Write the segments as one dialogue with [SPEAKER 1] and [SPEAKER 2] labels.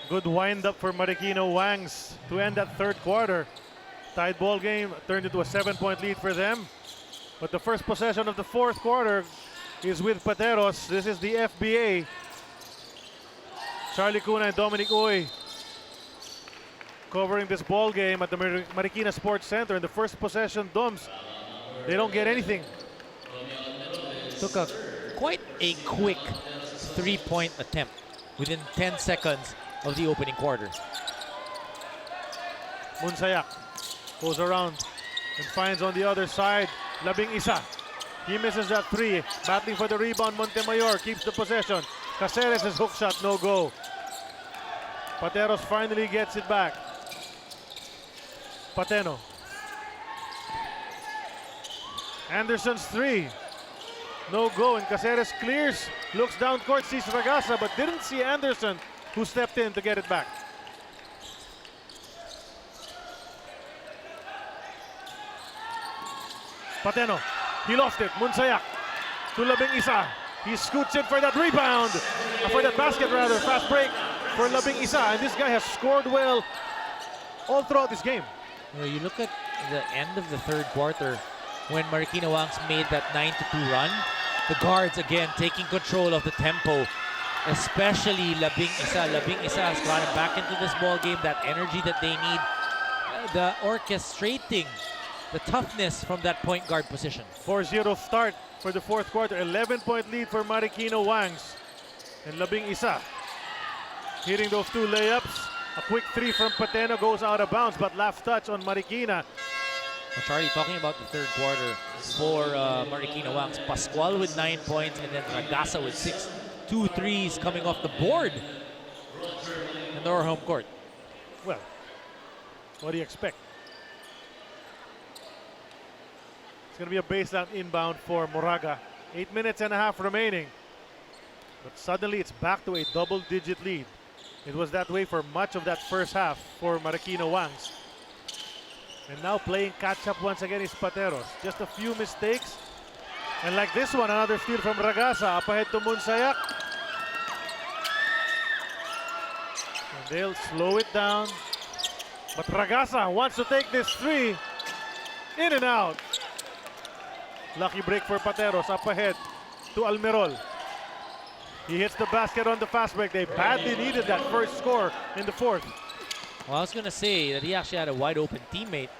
[SPEAKER 1] Good wind-up for Marikina Wangs to end that third quarter. Tied ball game turned into a 7-point lead for them. But the first possession of the fourth quarter is with Pateros. This is the FBA. Charlie Cuna and Dominic Uy covering this ball game at the Marikina Sports Center. In the first possession, Doms, they don't get anything.
[SPEAKER 2] Took quite a quick three-point attempt within 10 seconds of the opening quarter.
[SPEAKER 1] Munsayak goes around and finds on the other side Labing Isa. He misses that three. Battling for the rebound, Montemayor keeps the possession. Caceres' hook shot, no go. Pateros finally gets it back. Pateno. Anderson's three. No go, and Caceres clears. Looks down court, sees Ragasa, but didn't see Anderson, who stepped in to get it back. Pateno. He lost it. Munsayak to Labing Isa. He scoots in for that rebound. For that basket, rather. Fast break for Labing Isa. And this guy has scored well all throughout this game.
[SPEAKER 2] You look at the end of the third quarter when Marikina Wangs made that 9-2 run. The guards, again, taking control of the tempo. Especially Labing Isa. Labing Isa has gotten back into this ball game. That energy that they need. The orchestrating. The toughness from that point guard position.
[SPEAKER 1] 4-0 start for the fourth quarter. 11-point lead for Marikina Wangs. And Labing Isa hitting those two layups. A quick three from Pateno goes out of bounds, but last touch on Marikina.
[SPEAKER 2] Well, Charlie, talking about the third quarter for Marikina Wangs. Pascual with 9 points and then Ragasa with 6. 2 threes coming off the board in their home court.
[SPEAKER 1] Well, what do you expect? It's going to be a baseline inbound for Moraga. 8 minutes and a half remaining. But suddenly it's back to a double-digit lead. It was that way for much of that first half for Marikina Wangs. And now playing catch-up once again is Pateros. Just a few mistakes. And like this one, another steal from Ragasa. Up ahead to Munsayak. And they'll slow it down. But Ragasa wants to take this three. In and out. Lucky break for Pateros. Up ahead to Almirol. He hits the basket on the fast break. They badly needed that first score in the fourth.
[SPEAKER 2] Well, I was going to say that he actually had a wide open teammate.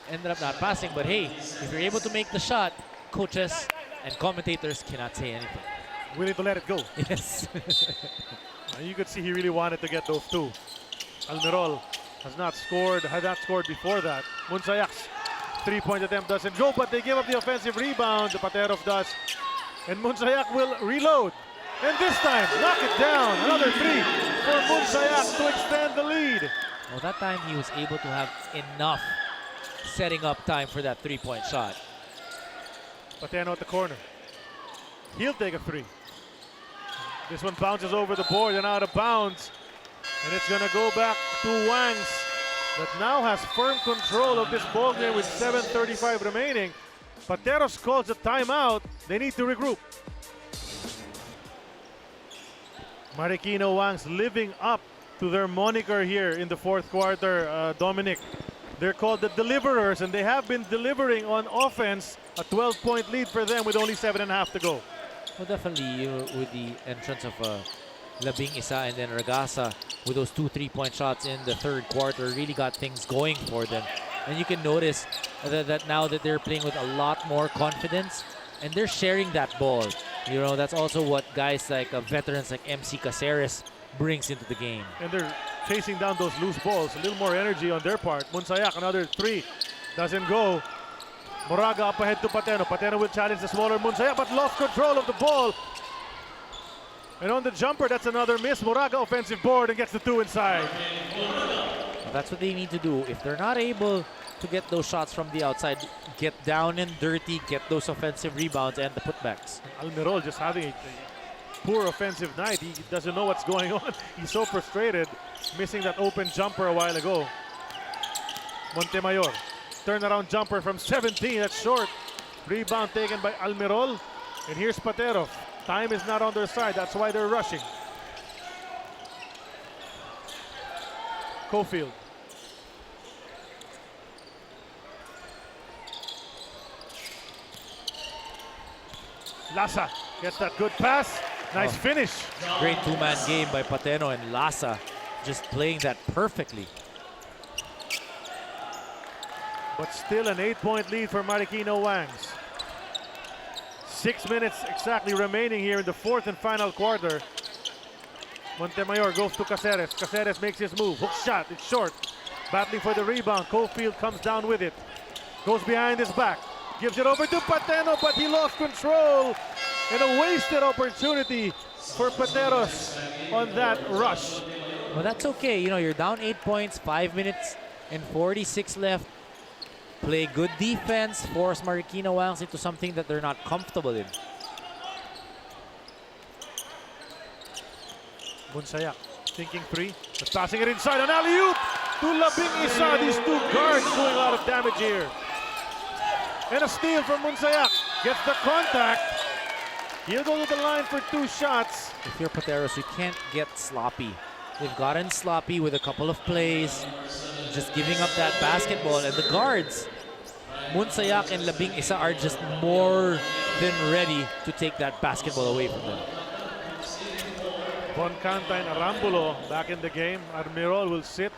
[SPEAKER 2] Ended up not passing, but hey, if you're able to make the shot, coaches and commentators cannot say anything.
[SPEAKER 1] Willing to let it go.
[SPEAKER 2] Yes.
[SPEAKER 1] You could see he really wanted to get those two. Almirol had not scored before that. Munsayak's three-point attempt doesn't go, but they give up the offensive rebound. The Pateros does. And Munsayak will reload. And this time, knock it down. Another three for Munsayak to extend the lead.
[SPEAKER 2] Well, that time he was able to have enough setting up time for that three-point shot.
[SPEAKER 1] Pateno at the corner. He'll take a three. This one bounces over the board and out of bounds. And it's going to go back to Wangs, that now has firm control of this ball game with 7:35 remaining. Pateros calls a timeout. They need to regroup. Marikina Wangs living up to their moniker here in the fourth quarter, Dominic. They're called the Deliverers, and they have been delivering on offense. A 12-point lead for them with only 7.5 to go.
[SPEAKER 2] Well, definitely with the entrance of Labing Isa and then Ragasa with those 2 3-point shots in the third quarter really got things going for them. And you can notice that now that they're playing with a lot more confidence and they're sharing that ball. You know, that's also what guys like veterans like MC Caceres brings into the game.
[SPEAKER 1] And they're chasing down those loose balls. A little more energy on their part. Munsayak, another three. Doesn't go. Moraga up ahead to Pateno. Pateno will challenge the smaller Munsayak, but lost control of the ball. And on the jumper, that's another miss. Moraga offensive board and gets the two inside.
[SPEAKER 2] Well, that's what they need to do. If they're not able to get those shots from the outside, get down and dirty, get those offensive rebounds and the putbacks.
[SPEAKER 1] Almirol just having a poor offensive night. He doesn't know what's going on. He's so frustrated, missing that open jumper a while ago. Montemayor, turnaround jumper from 17, that's short. Rebound taken by Almirol. And here's Pateros. Time is not on their side, that's why they're rushing. Cofield. Lasa gets that good pass. Nice finish.
[SPEAKER 2] Great two-man game by Pateno and Lasa, just playing that perfectly.
[SPEAKER 1] But still an 8-point lead for Marikina Wangs. 6 minutes exactly remaining here in the fourth and final quarter. Montemayor goes to Caceres. Caceres makes his move. Hook shot, it's short. Battling for the rebound. Cofield comes down with it. Goes behind his back. Gives it over to Pateno, but he lost control. And a wasted opportunity for Pateros on that rush.
[SPEAKER 2] Well, that's okay. You know, you're down 8 points, 5 minutes and 46 left. Play good defense, force Marikina Wangs into something that they're not comfortable in.
[SPEAKER 1] Bunsayak thinking three, but passing it inside. An alley-oop to Labing Isa. These two guards doing a lot of damage here. And a steal from Bunsayak. Gets the contact. He'll go to the line for 2 shots.
[SPEAKER 2] If you're Pateros, you can't get sloppy. They've gotten sloppy with a couple of plays, just giving up that basketball. And the guards, Bunsayak and Labing Isa, are just more than ready to take that basketball away from them.
[SPEAKER 1] Boncanta and Arambulo back in the game. Armirol will sit.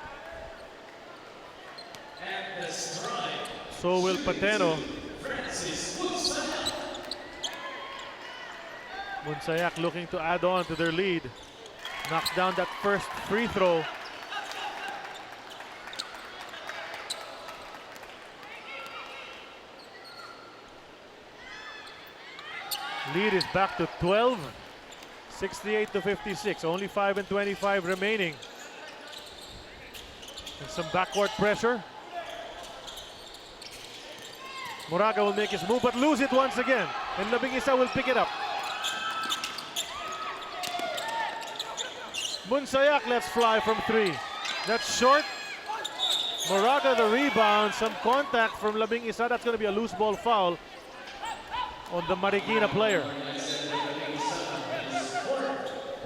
[SPEAKER 1] So will Pateno. Bunsayak looking to add on to their lead. Knocks down that first free throw. Lead is back to 12. 68 to 56. Only 5 and 25 remaining. And some backcourt pressure. Moraga will make his move, but lose it once again. And Labing Isa will pick it up. Bunsayak lets fly from 3. That's short. Moraga the rebound. Some contact from Labing Isa. That's going to be a loose ball foul on the Marikina player.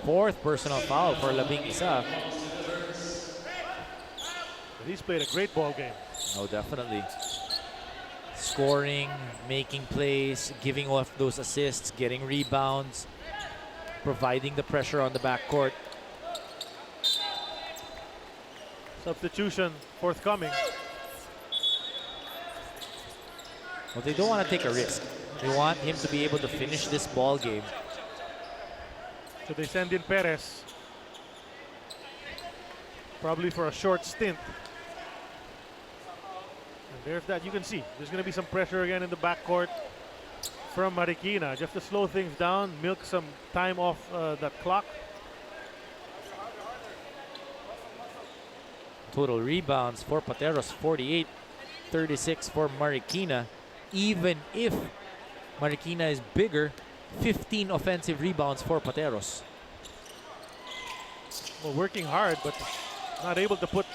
[SPEAKER 2] 4th personal foul for Labing Isa.
[SPEAKER 1] But he's played a great ball game.
[SPEAKER 2] Oh, definitely. Scoring, making plays, giving off those assists, getting rebounds, providing the pressure on the backcourt.
[SPEAKER 1] Substitution forthcoming.
[SPEAKER 2] Well, they don't want to take a risk. They want him to be able to finish this ball game.
[SPEAKER 1] So they send in Perez. Probably for a short stint. And there's that. You can see there's going to be some pressure again in the backcourt from Marikina. Just to slow things down, milk some time off that clock.
[SPEAKER 2] Total rebounds for Pateros, 48, 36 for Marikina. Even if Marikina is bigger, 15 offensive rebounds for Pateros.
[SPEAKER 1] Well, working hard, but not able to put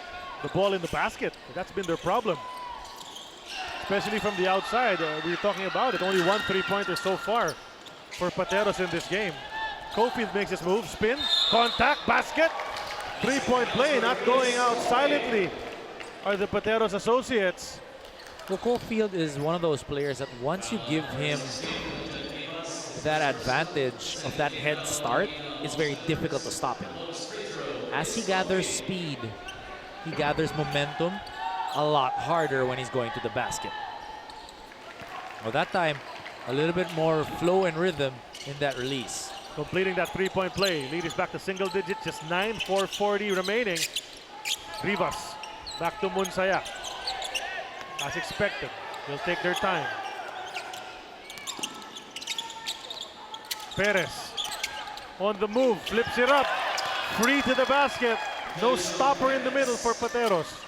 [SPEAKER 1] the ball in the basket. That's been their problem. Especially from the outside. We were talking about it. Only 1 3-pointer so far for Pateros in this game. Cofield makes his move. Spin. Contact. Basket. 3-point play. Not going out silently are the Pateros associates.
[SPEAKER 2] Well, Cofield is one of those players that once you give him that advantage of that head start, it's very difficult to stop him. As he gathers speed, he gathers momentum a lot harder when he's going to the basket. Well, that time, a little bit more flow and rhythm in that release.
[SPEAKER 1] Completing that 3-point play. Lead is back to single digit, just 9, 4:40 remaining. Rivas back to Bunsayak. As expected, they'll take their time. Perez on the move, flips it up. Free to the basket. No stopper in the middle for Pateros.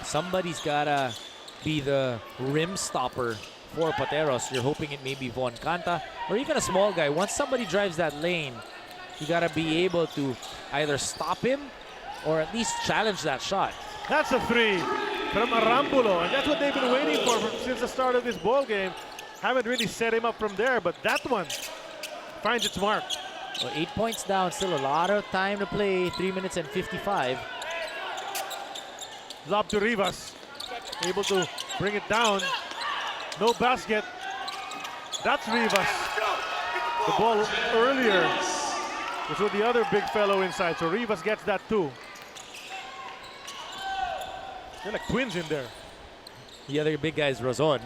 [SPEAKER 2] Somebody's gotta be the rim stopper for Pateros. You're hoping it may be Boncanta or even a small guy. Once somebody drives that lane, you gotta be able to either stop him or at least challenge that shot.
[SPEAKER 1] That's a 3 from Arambulo, and that's what they've been waiting for since the start of this ball game. Haven't really set him up from there, but that one finds its mark.
[SPEAKER 2] Well, 8 points down, still a lot of time to play, 3 minutes and 55.
[SPEAKER 1] Lob to Rivas. Able to bring it down. No basket. That's Rivas. The ball earlier was with the other big fellow inside. So Rivas gets that too. They're like twins in there.
[SPEAKER 2] The other big guy is Razon.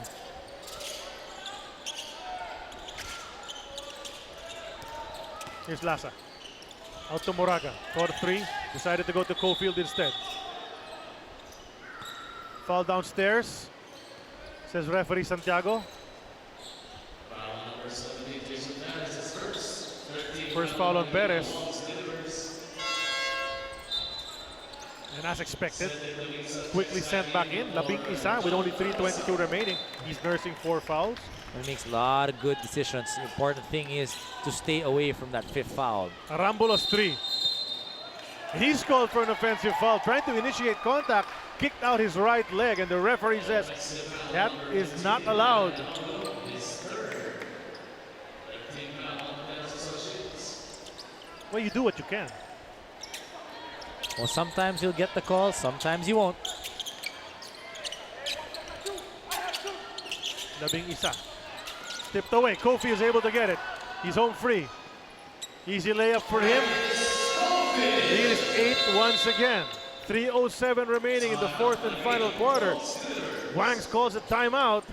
[SPEAKER 1] Here's Lasa. Out to Moraga. For three. Decided to go to Cofield instead. Foul downstairs. Says referee Santiago. First foul on Perez. And as expected, quickly sent back in. Labing isa with only 3:22 remaining. He's nursing 4 fouls.
[SPEAKER 2] He makes a lot of good decisions. The important thing is to stay away from that 5th foul.
[SPEAKER 1] Arambulos 3. He's called for an offensive foul, trying to initiate contact, kicked out his right leg, and the referee says that is not allowed. Well, you do what you can.
[SPEAKER 2] Well, sometimes you'll get the call, sometimes you won't.
[SPEAKER 1] Labing isa. Tipped away. Kofi is able to get it. He's home free. Easy layup for him. Lead is 8 once again. 3:07 remaining in the 4th and final quarter. Wangs calls a timeout.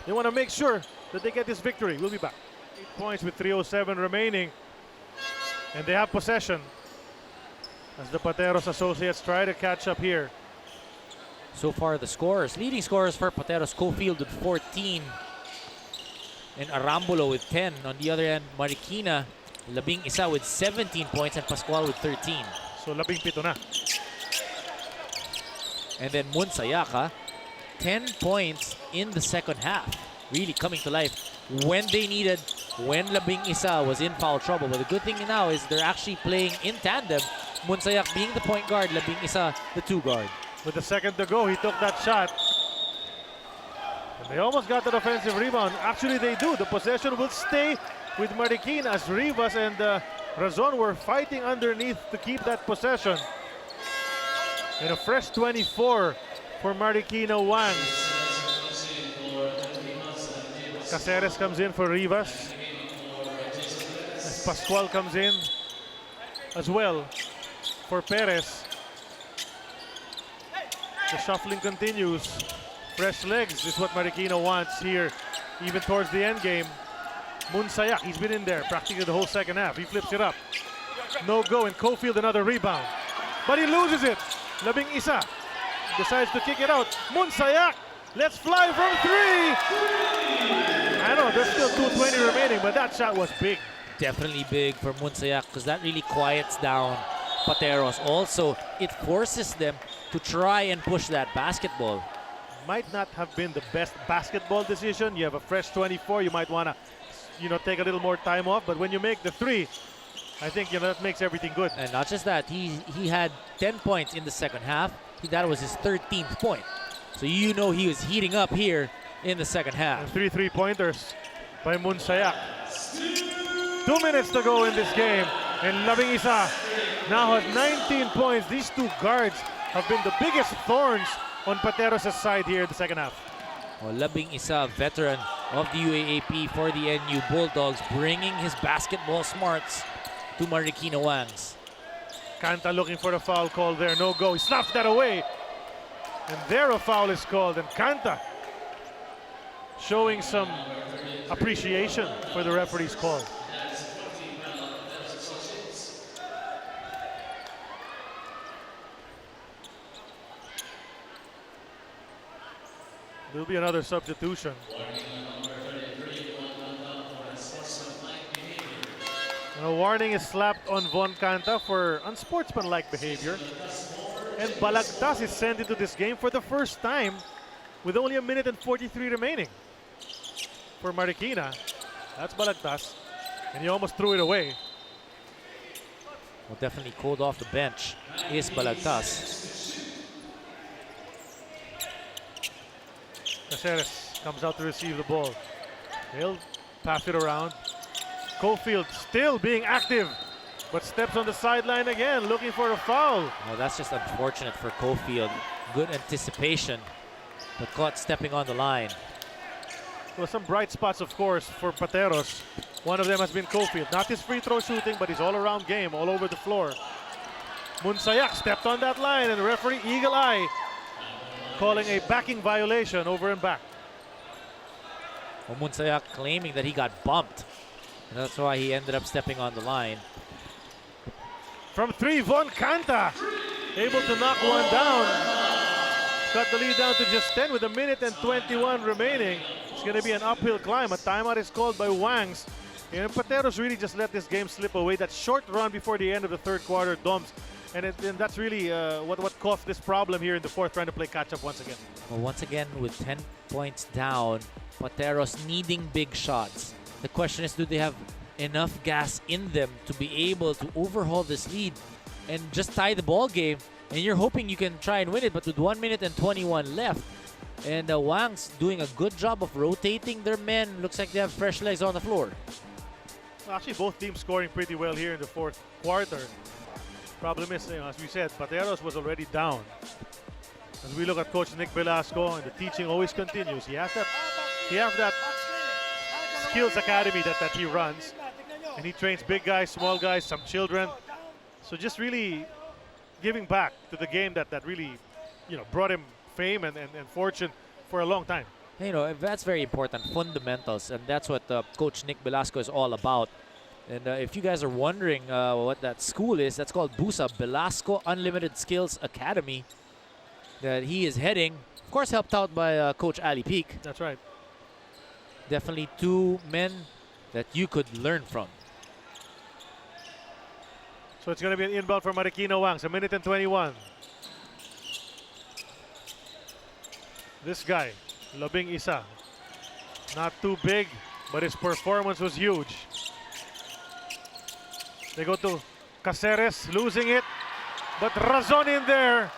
[SPEAKER 1] They want to make sure that they get this victory. We'll be back. 8 points with 3:07 remaining. And they have possession as the Pateros associates try to catch up here.
[SPEAKER 2] So far, the scorers, leading scorers for Pateros, Cofield with 14 and Arambulo with 10. On the other end, Marikina, Labing Isa with 17 points and Pascual with 13.
[SPEAKER 1] So labing pito na.
[SPEAKER 2] And then Munsayaka, 10 points in the second half. Really coming to life when they needed, when Labing Isa was in foul trouble. But the good thing now is they're actually playing in tandem. Munsayak being the point guard, Labing Isa the 2 guard.
[SPEAKER 1] With a second to go, he took that shot. And they almost got that offensive rebound. Actually, they do. The possession will stay with Marikina as Rivas and Razon were fighting underneath to keep that possession. And a fresh 24 for Marikina Wangs. Caceres comes in for Rivas. As Pascual comes in as well for Perez. The shuffling continues. Fresh legs is what Marikina wants here, even towards the end game. Munsayak, he's been in there practically the whole second half. He flips it up. No go, and Cofield another rebound. But he loses it. Labing Isa decides to kick it out. Munsayak, let's fly from 3. I know, there's still 2:20 remaining, but that shot was big.
[SPEAKER 2] Definitely big for Munsayak because that really quiets down Pateros. Also, it forces them to try and push that basketball.
[SPEAKER 1] Might not have been the best basketball decision. You have a fresh 24. You might want to, take a little more time off. But when you make the 3, I think that makes everything good.
[SPEAKER 2] And not just that, he had 10 points in the second half. That was his 13th point. So he was heating up here in the second half.
[SPEAKER 1] And 3 3-pointers by Munsayak. 2 minutes to go in this game. And Labing Isa now has 19 points. These 2 guards have been the biggest thorns on Pateros' side here in the second half.
[SPEAKER 2] Well, Labing Isa, veteran of the UAAP for the NU Bulldogs, bringing his basketball smarts to Marikina Wangs.
[SPEAKER 1] Canta looking for a foul call there. No go. He snaps that away. And there a foul is called. And Canta showing some appreciation for the referee's call. There'll be another substitution. And a warning is slapped on Von Canta for unsportsmanlike behavior. And Balagtas is sent into this game for the first time with only 1 minute and 43 remaining. For Marikina, that's Balagtas. And he almost threw it away.
[SPEAKER 2] Well, definitely cold off the bench is Balagtas.
[SPEAKER 1] Caceres comes out to receive the ball. He'll pass it around. Cofield still being active, but steps on the sideline again, looking for a foul.
[SPEAKER 2] Well, that's just unfortunate for Cofield. Good anticipation, but caught stepping on the line.
[SPEAKER 1] Well, some bright spots, of course, for Pateros. One of them has been Cofield. Not his free throw shooting, but his all-around game, all over the floor. Munsayak stepped on that line, and referee Eagle Eye calling a backing violation over and back.
[SPEAKER 2] Well, Munsayak claiming that he got bumped. And that's why he ended up stepping on the line.
[SPEAKER 1] From three, Von Canta able to knock one down. Cut the lead down to just 10 with 1:21 remaining. It's going to be an uphill climb. A timeout is called by Wangs. And Pateros really just let this game slip away. That short run before the end of the third quarter, Doms. And that's really what caused this problem here in the fourth, trying to play catch-up once again.
[SPEAKER 2] Well, once again, with 10 points down, Pateros needing big shots. The question is, do they have enough gas in them to be able to overhaul this lead and just tie the ball game? And you're hoping you can try and win it, but with 1:21 left, and Wangs doing a good job of rotating their men. Looks like they have fresh legs on the floor.
[SPEAKER 1] Well, actually, both teams scoring pretty well here in the fourth quarter. Problem is, as we said, Pateros was already down. As we look at Coach Nick Velasco, and the teaching always continues. He has that skills academy that he runs, and he trains big guys, small guys, some children. So just really giving back to the game that really, brought him fame and fortune for a long time.
[SPEAKER 2] That's very important, fundamentals, and that's what Coach Nick Velasco is all about. And if you guys are wondering what that school is, that's called BUSA, Velasco Unlimited Skills Academy, that he is heading. Of course, helped out by Coach Ali Peak.
[SPEAKER 1] That's right.
[SPEAKER 2] Definitely two men that you could learn from.
[SPEAKER 1] So it's going to be an inbound for Marikina Wangs, 1:21. This guy, Labing Isa, not too big, but his performance was huge. They go to Caceres, losing it, but Razon in there.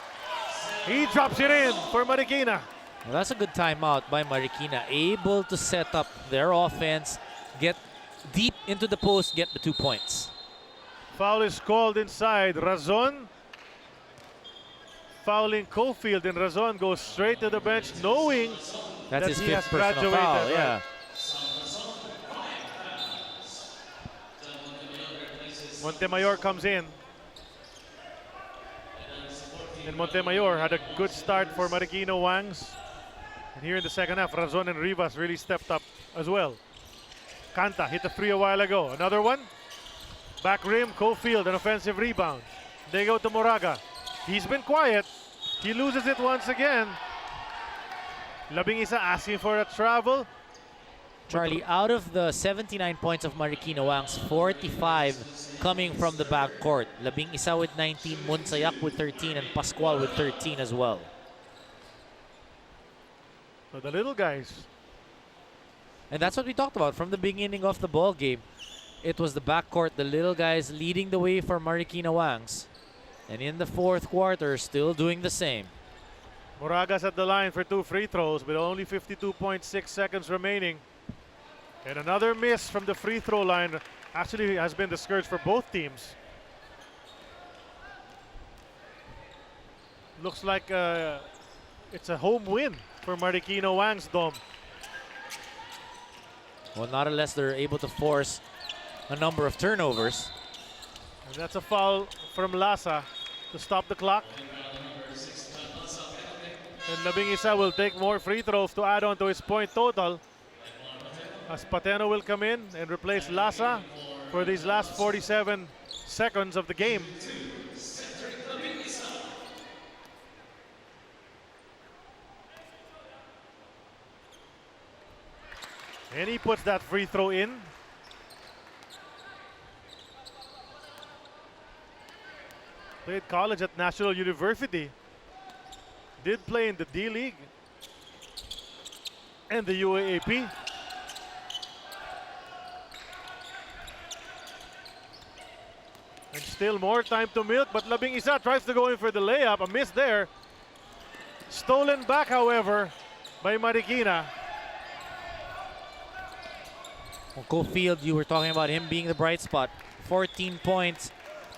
[SPEAKER 1] He drops it in for Marikina.
[SPEAKER 2] Well, that's a good timeout by Marikina, able to set up their offense, get deep into the post, get the 2 points.
[SPEAKER 1] Foul is called inside. Razon fouling Cofield, and Razon goes straight to the bench, knowing
[SPEAKER 2] that's
[SPEAKER 1] that
[SPEAKER 2] his
[SPEAKER 1] he
[SPEAKER 2] fifth
[SPEAKER 1] has
[SPEAKER 2] personal
[SPEAKER 1] graduated.
[SPEAKER 2] foul.
[SPEAKER 1] Right?
[SPEAKER 2] Yeah.
[SPEAKER 1] Montemayor comes in. And Montemayor had a good start for Marikina Wangs. And here in the second half, Razon and Rivas really stepped up as well. Canta hit the three a while ago. Another one. Back rim, Cofield, an offensive rebound. They go to Moraga. He's been quiet. He loses it once again. Labing Isa asking for a travel.
[SPEAKER 2] Charlie, out of the 79 points of Marikina Wangs, 45 coming from the backcourt. Labing Isa with 19, Munsayak with 13, and Pascual with 13 as well.
[SPEAKER 1] So the little guys.
[SPEAKER 2] And that's what we talked about from the beginning of the ball game. It was the backcourt, the little guys leading the way for Marikina Wangs. And in the fourth quarter, still doing the same.
[SPEAKER 1] Moraga's at the line for 2 free throws with only 52.6 seconds remaining. And another miss from the free throw line actually has been the scourge for both teams. Looks like it's a home win for Marikina Wangs, Dom.
[SPEAKER 2] Well, not unless they're able to force a number of turnovers.
[SPEAKER 1] And that's a foul from Lasa to stop the clock. And Labing Isa will take more free throws to add on to his point total, as Pateno will come in and replace Lasa for these last 47 seconds of the game. And he puts that free throw in. Played college at National University. Did play in the D-League and the UAAP. And still more time to milk, but Labing Isa tries to go in for the layup. A miss there. Stolen back, however, by Marikina.
[SPEAKER 2] Well, Cofield, you were talking about him being the bright spot. 14 points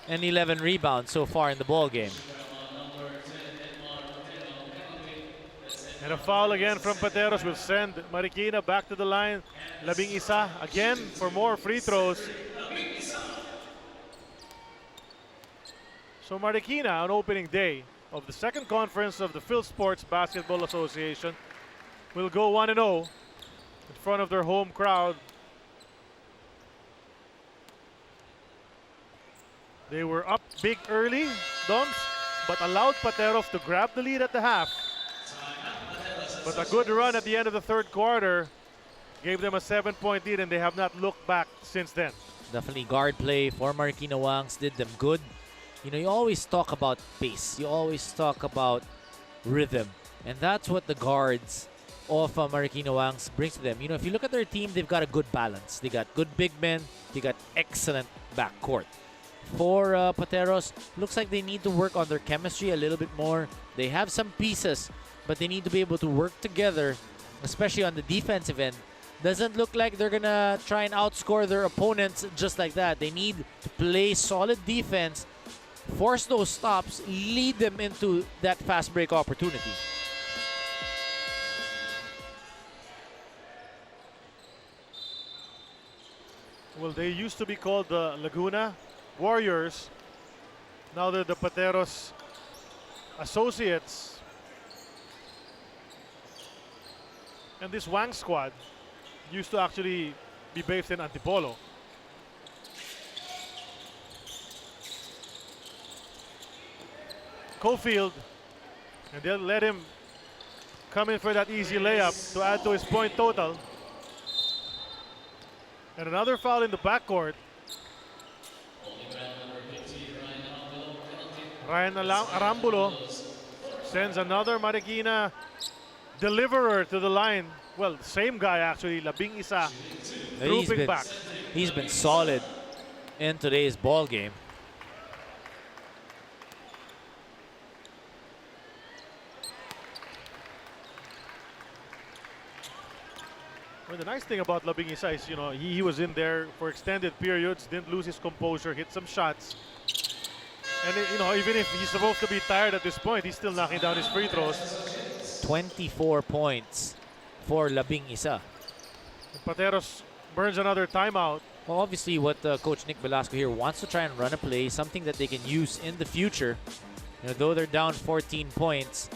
[SPEAKER 2] and 11 rebounds so far in the ball game.
[SPEAKER 1] And a foul again from Pateros will send Marikina back to the line. Labing isa again for more free throws. So Marikina on opening day of the second conference of the Filsports Basketball Association will go 1-0 in front of their home crowd. They were up big early, Doms, but allowed Pateros to grab the lead at the half. But a good run at the end of the third quarter gave them a 7-point lead, and they have not looked back since then.
[SPEAKER 2] Definitely guard play for Marikina Wangs did them good. You know, you always talk about pace. You always talk about rhythm. And that's what the guards of Marikina Wangs brings to them. You know, if you look at their team, they've got a good balance. They got good big men. They got excellent backcourt. For Pateros, looks like they need to work on their chemistry a little bit more. They have some pieces, but they need to be able to work together, especially on the defensive end. Doesn't look like they're gonna try and outscore their opponents just like that. They need to play solid defense, force those stops, lead them into that fast break opportunity.
[SPEAKER 1] Well, they used to be called the Laguna Warriors. Now they're the Pateros Associates. And this Wang squad used to actually be based in Antipolo. Cofield, and they'll let him come in for that easy layup to add to his point total. And another foul in the backcourt. Ryan Arambulo sends another Marikina deliverer to the line. Well, same guy actually, Labing Isa, trooping back.
[SPEAKER 2] He's been solid in today's ball game.
[SPEAKER 1] Well, the nice thing about Labing Isa is, you know, he was in there for extended periods, didn't lose his composure, hit some shots. And, you know, even if he's supposed to be tired at this point, he's still knocking down his free throws.
[SPEAKER 2] 24 points for Labing Isa.
[SPEAKER 1] And Pateros burns another timeout.
[SPEAKER 2] Well, obviously what Coach Nick Velasco here wants to try and run a play, something that they can use in the future. You know, though they're down 14 points,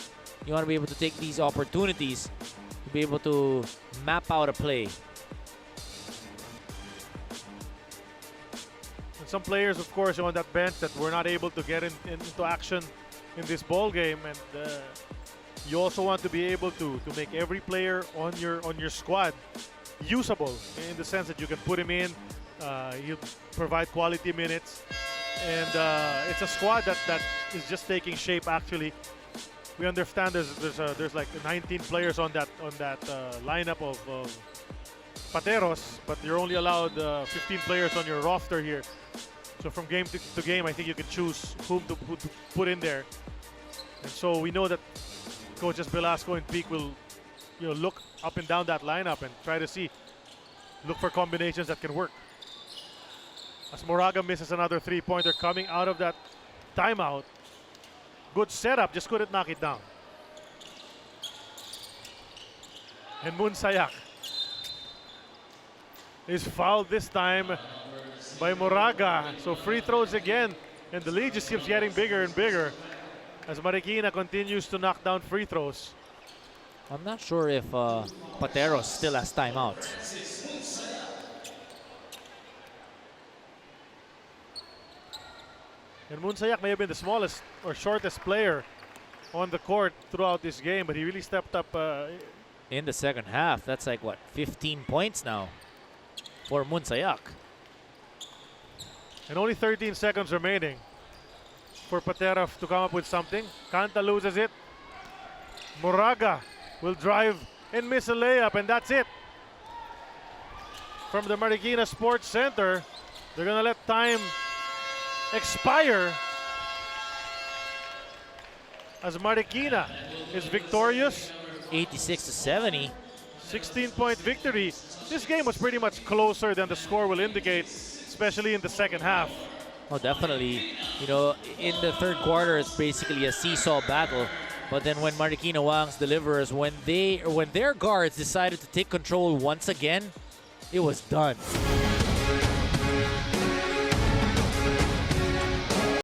[SPEAKER 2] you want to be able to take these opportunities to be able to map out a play.
[SPEAKER 1] And some players, of course, on that bench that were not able to get into action in this ball game, and you also want to be able to make every player on your squad usable, in the sense that you can put him in, he'll provide quality minutes, and it's a squad that is just taking shape. Actually, we understand there's like 19 players on that lineup of Pateros, but you're only allowed 15 players on your roster here. So from game to game, I think you can choose whom to put in there. And so we know that coaches Velasco and Peak will, you know, look up and down that lineup and try to look for combinations that can work. As Moraga misses another three-pointer coming out of that timeout. Good setup, just couldn't knock it down. And Munsayak is fouled this time by Moraga. So free throws again, and the lead just keeps getting bigger and bigger as Marikina continues to knock down free throws.
[SPEAKER 2] I'm not sure if Pateros still has timeouts.
[SPEAKER 1] And Munsayak may have been the smallest or shortest player on the court throughout this game, but he really stepped up.
[SPEAKER 2] In the second half, that's like, what, 15 points now for Munsayak.
[SPEAKER 1] And only 13 seconds remaining for Pateros to come up with something. Kanta loses it. Moraga will drive and miss a layup, and that's it. From the Marikina Sports Center, they're gonna let time expire as Marikina is victorious.
[SPEAKER 2] 86-70.
[SPEAKER 1] 16-point victory. This game was pretty much closer than the score will indicate, especially in the second half.
[SPEAKER 2] Oh, definitely. You know, in the third quarter, it's basically a seesaw battle. But then when Marikina Wangs delivers, when their guards decided to take control once again, it was done.